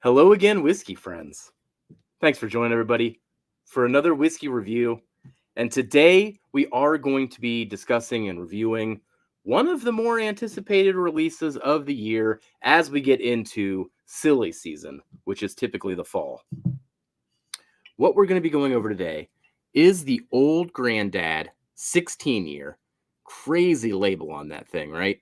Hello again, whiskey friends. Thanks for joining everybody for another whiskey review. And today we are going to be discussing and reviewing one of the more anticipated releases of the year as we get into silly season, which is typically the fall. What we're going to be going over today is the Old Granddad 16 year. Crazy label on that thing, right?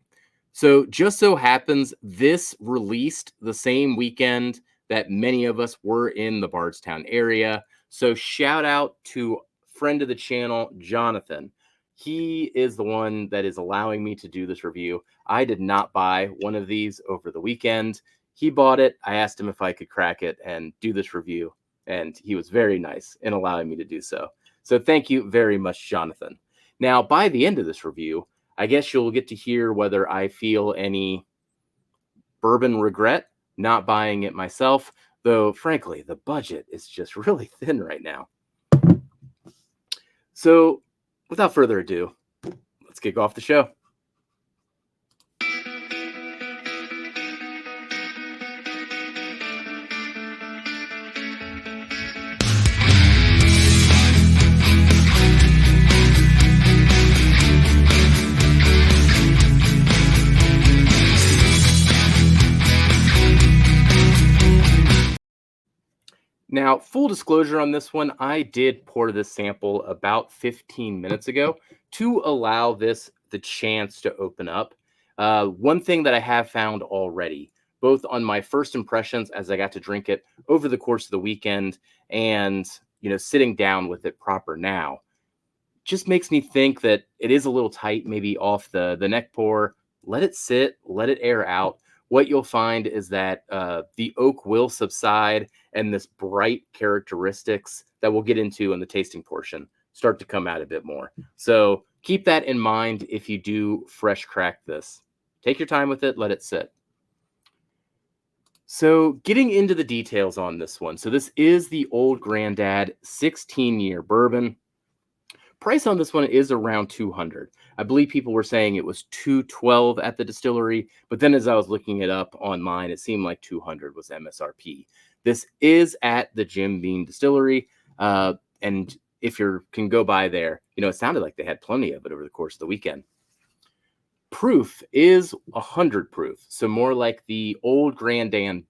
So just so happens this released the same weekend that many of us were in the Bardstown area. So shout out to friend of the channel, Jonathan. He is the one that is allowing me to do this review. I did not buy one of these over the weekend. He bought it. I asked him if I could crack it and do this review, and he was very nice in allowing me to do so. So thank you very much, Jonathan. Now, by the end of this review, I guess you'll get to hear whether I feel any bourbon regret not buying it myself, though frankly, the budget is just really thin right now. So, without further ado, let's kick off the show. Now, full disclosure on this one, I did pour this sample about 15 minutes ago to allow this the chance to open up. One thing that I have found already, both on my first impressions as I got to drink it over the course of the weekend and, sitting down with it proper now, just makes me think that it is a little tight, maybe off the neck pour. Let it sit, let it air out. What you'll find is that the oak will subside and this bright characteristics that we'll get into in the tasting portion start to come out a bit more. So keep that in mind if you do fresh crack this. Take your time with it, let it sit. So getting into the details on this one. So this is the Old Granddad 16-year bourbon. Price on this one is around $200. I believe people were saying it was $212 at the distillery, but then as I was looking it up online, it seemed like $200 was MSRP. This is at the Jim Beam Distillery, and if you can go by there, it sounded like they had plenty of it over the course of the weekend. Proof is 100 proof, so more like the Old Granddad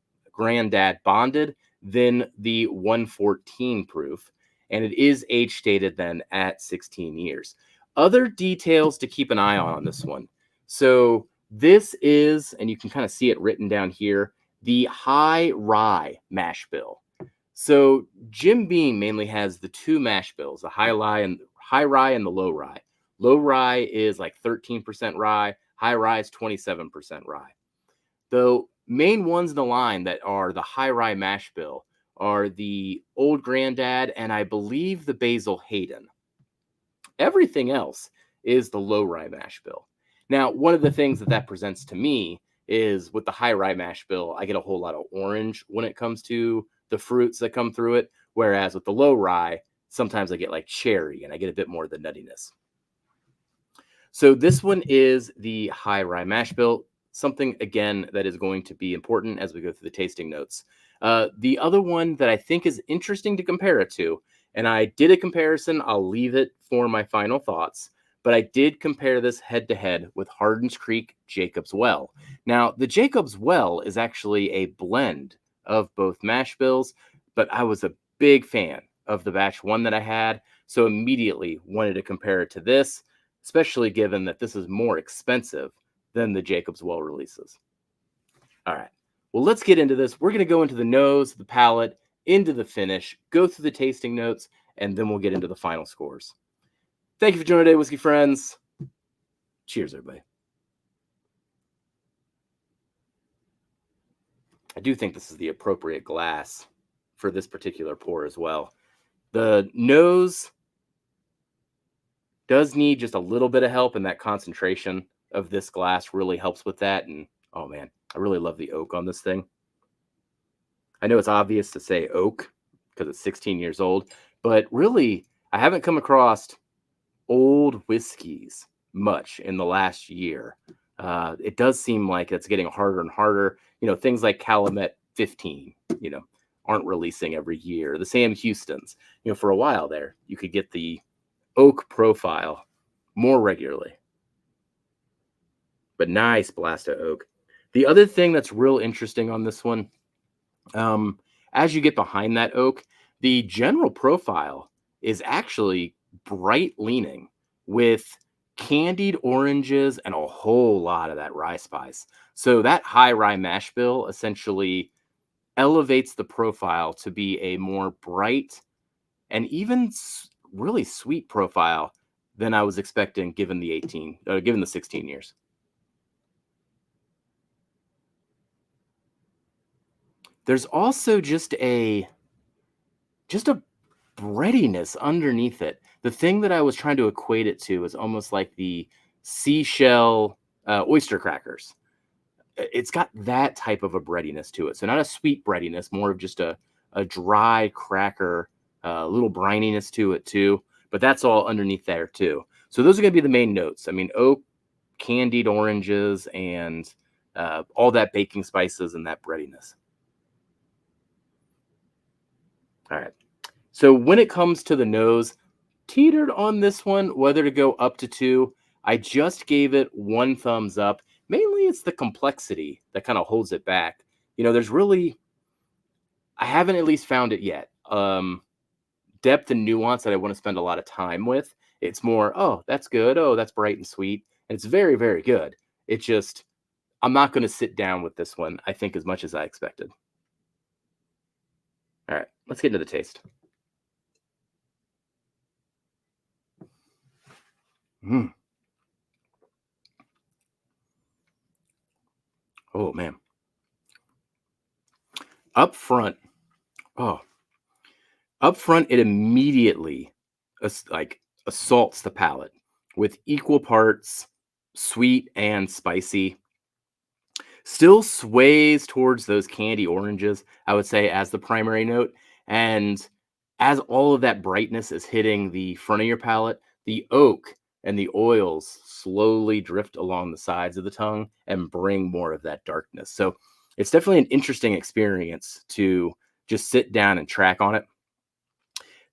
bonded than the 114 proof. And it is age stated then at 16 years. Other details to keep an eye on this one. So this is, and you can kind of see it written down here, the high rye mash bill. So Jim Beam mainly has the two mash bills, the high rye and the low rye. Low rye is like 13% rye, high rye is 27% rye. The main ones in the line that are the high rye mash bill are the Old Granddad and I believe the Basil Hayden. Everything else is the low rye mash bill. Now, one of the things that presents to me is with the high rye mash bill, I get a whole lot of orange when it comes to the fruits that come through it. Whereas with the low rye, sometimes I get like cherry and I get a bit more of the nuttiness. So this one is the high rye mash bill, something again that is going to be important as we go through the tasting notes. The other one that I think is interesting to compare it to, and I did a comparison, I'll leave it for my final thoughts, but I did compare this head to head with Hardin's Creek Jacob's Well. Now, the Jacob's Well is actually a blend of both mash bills, but I was a big fan of the batch one that I had, so immediately wanted to compare it to this, especially given that this is more expensive than the Jacob's Well releases. All right. Well, let's get into this. We're going to go into the nose, the palate, into the finish, go through the tasting notes, and then we'll get into the final scores. Thank you for joining today, whiskey friends. Cheers, everybody. I do think this is the appropriate glass for this particular pour as well. The nose does need just a little bit of help, and that concentration of this glass really helps with that. And oh man, I really love the oak on this thing. I know it's obvious to say oak because it's 16 years old, but really I haven't come across old whiskeys much in the last year. It does seem like it's getting harder and harder. Things like Calumet 15, you know, aren't releasing every year. The Sam Houstons, for a while there, you could get the oak profile more regularly. But nice blast of oak. The other thing that's real interesting on this one, um, as you get behind that oak, the general profile is actually bright leaning with candied oranges and a whole lot of that rye spice. So that high rye mash bill essentially elevates the profile to be a more bright and even really sweet profile than I was expecting given the 16 years. There's also just a breadiness underneath it. The thing that I was trying to equate it to is almost like the seashell oyster crackers. It's got that type of a breadiness to it. So not a sweet breadiness, more of just a dry cracker, little brininess to it too. But that's all underneath there too. So those are going to be the main notes. I mean, oak, candied oranges, and all that baking spices and that breadiness. All right. So when it comes to the nose, teetered on this one, whether to go up to two. I just gave it one thumbs up. Mainly it's the complexity that kind of holds it back. There's really, I haven't at least found it yet. Depth and nuance that I want to spend a lot of time with. It's more, oh, that's good. Oh, that's bright and sweet. And it's very, very good. It's just, I'm not going to sit down with this one, I think, as much as I expected. All right, let's get into the taste. Mm. Oh, man. Up front, oh, Up front, it immediately assaults the palate with equal parts sweet and spicy. Still sways towards those candy oranges, I would say, as the primary note. And as all of that brightness is hitting the front of your palate, the oak and the oils slowly drift along the sides of the tongue and bring more of that darkness. So it's definitely an interesting experience to just sit down and track on it.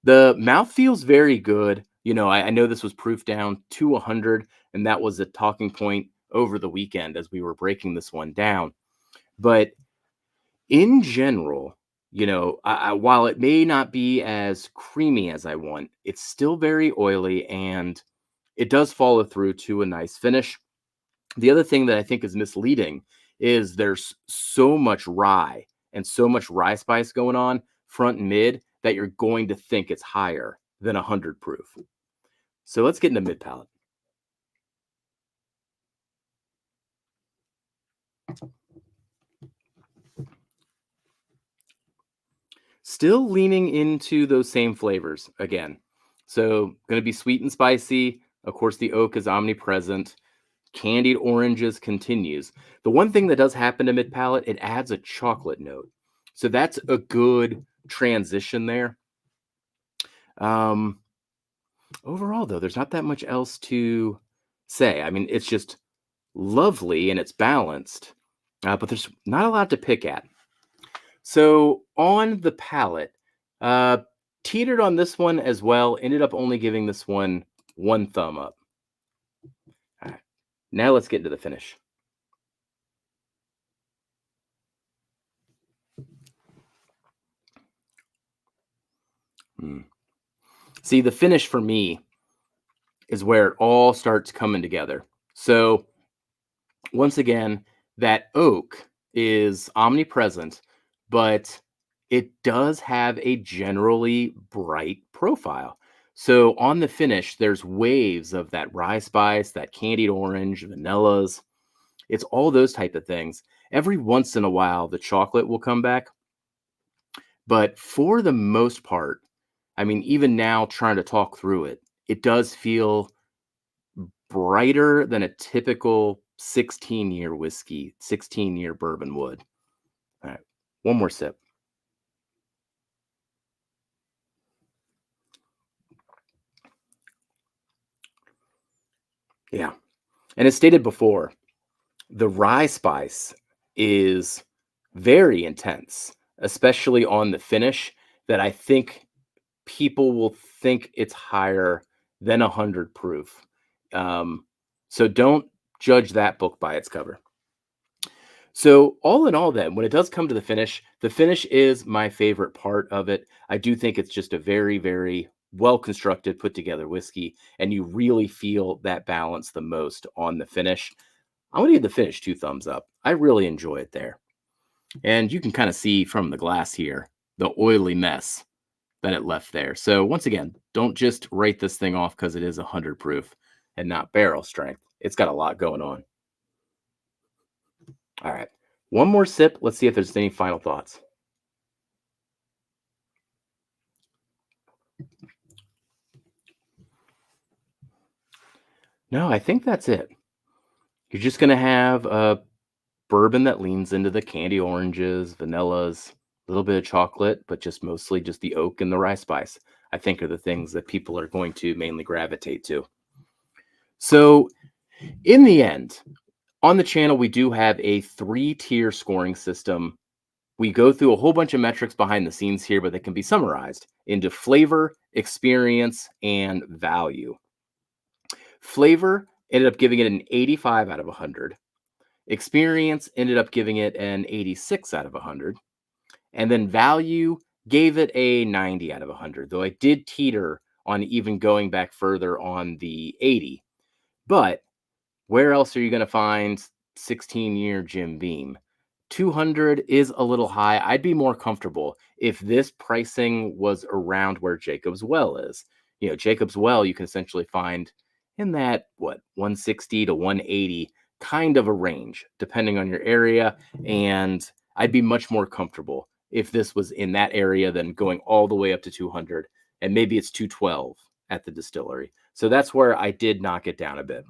The mouth feels very good. I know this was proof down to 100, and that was a talking point over the weekend as we were breaking this one down. But in general, while it may not be as creamy as I want, it's still very oily and it does follow through to a nice finish. The other thing that I think is misleading is there's so much rye and so much rye spice going on front and mid that you're going to think it's higher than 100 proof. So let's get into mid palate. Still leaning into those same flavors again. So going to be sweet and spicy. Of course, the oak is omnipresent. Candied oranges continues. The one thing that does happen to mid palate, it adds a chocolate note. So that's a good transition there. Um, Overall, though, there's not that much else to say. I mean, it's just lovely and it's balanced, but there's not a lot to pick at. So on the palate, uh, teetered on this one as well. Ended up only giving this one thumb up. All right, now let's get into the finish. Mm. See, the finish for me is where it all starts coming together. So once again, that oak is omnipresent, but it does have a generally bright profile. So on the finish, there's waves of that rye spice, that candied orange, vanillas. It's all those type of things. Every once in a while, the chocolate will come back. But for the most part, I mean, even now trying to talk through it, it does feel brighter than a typical 16-year whiskey, 16-year bourbon would. All right, one more sip. Yeah. And as stated before, the rye spice is very intense, especially on the finish, that I think people will think it's higher than 100 proof. Um, so don't judge that book by its cover. So all in all, then, when it does come to the finish is my favorite part of it. I do think it's just a very, very well constructed, put together whiskey, and you really feel that balance the most on the finish. I'm gonna give the finish 2 thumbs up. I really enjoy it there, and you can kind of see from the glass here the oily mess that it left there. So once again, don't just write this thing off because it is 100 proof and not barrel strength. It's got a lot going on. All right. One more sip. Let's see if there's any final thoughts. No, I think that's it. You're just going to have a bourbon that leans into the candy oranges, vanillas, a little bit of chocolate, but just mostly just the oak and the rye spice. I think are the things that people are going to mainly gravitate to. So, in the end, on the channel, we do have a 3-tier scoring system. We go through a whole bunch of metrics behind the scenes here, but they can be summarized into flavor, experience, and value. Flavor ended up giving it an 85 out of 100. Experience ended up giving it an 86 out of 100. And then value gave it a 90 out of 100, though I did teeter on even going back further on the 80. But where else are you going to find 16-year Jim Beam? 200 is a little high. I'd be more comfortable if this pricing was around where Jacob's Well is. Jacob's Well, you can essentially find in that, 160 to 180 kind of a range, depending on your area. And I'd be much more comfortable if this was in that area than going all the way up to 200. And maybe it's 212 at the distillery. So that's where I did knock it down a bit.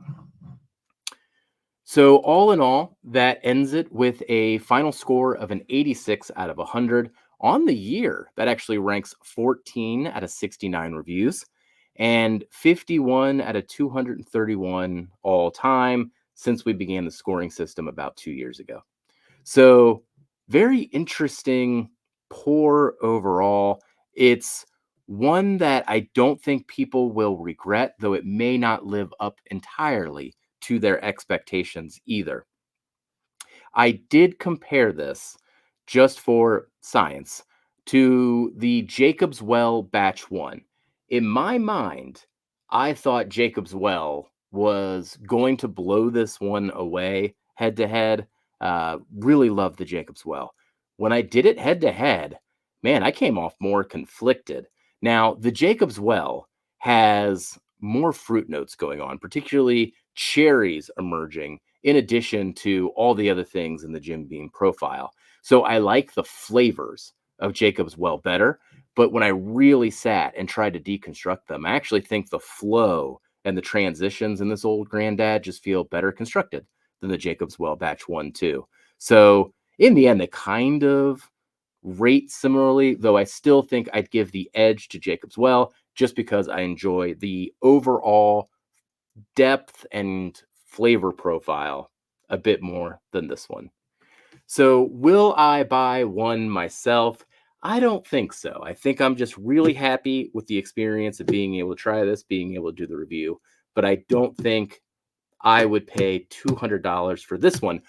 So, all in all, that ends it with a final score of an 86 out of 100 on the year. That actually ranks 14 out of 69 reviews and 51 out of 231 all time since we began the scoring system about 2 years ago. So, very interesting pour overall. It's one that I don't think people will regret, though it may not live up entirely to their expectations either. I did compare this just for science to the Jacob's Well Batch 1. In my mind, I thought Jacob's Well was going to blow this one away head to head. Really loved the Jacob's Well. When I did it head to head, man, I came off more conflicted. Now, the Jacob's Well has more fruit notes going on, particularly cherries emerging in addition to all the other things in the Jim Beam profile. So I like the flavors of Jacob's Well better. But when I really sat and tried to deconstruct them, I actually think the flow and the transitions in this old granddad just feel better constructed than the Jacob's Well Batch 1, too. So in the end, they kind of rate similarly, though I still think I'd give the edge to Jacob's Well just because I enjoy the overall depth and flavor profile a bit more than this one. So, will I buy one myself? I don't think so. I think I'm just really happy with the experience of being able to try this, being able to do the review. But I don't think I would pay $200 for this one,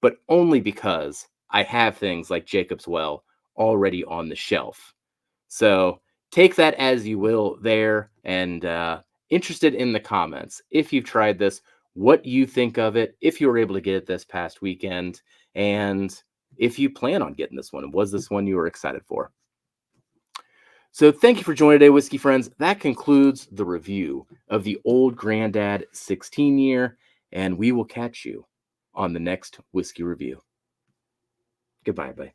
but only because I have things like Jacob's Well already on the shelf. So take that as you will there, and interested in the comments. If you've tried this, what you think of it, if you were able to get it this past weekend, and if you plan on getting this one. Was this one you were excited for? So thank you for joining today, Whiskey Friends. That concludes the review of the Old Grandad 16-year, and we will catch you on the next Whiskey Review. Goodbye, everybody.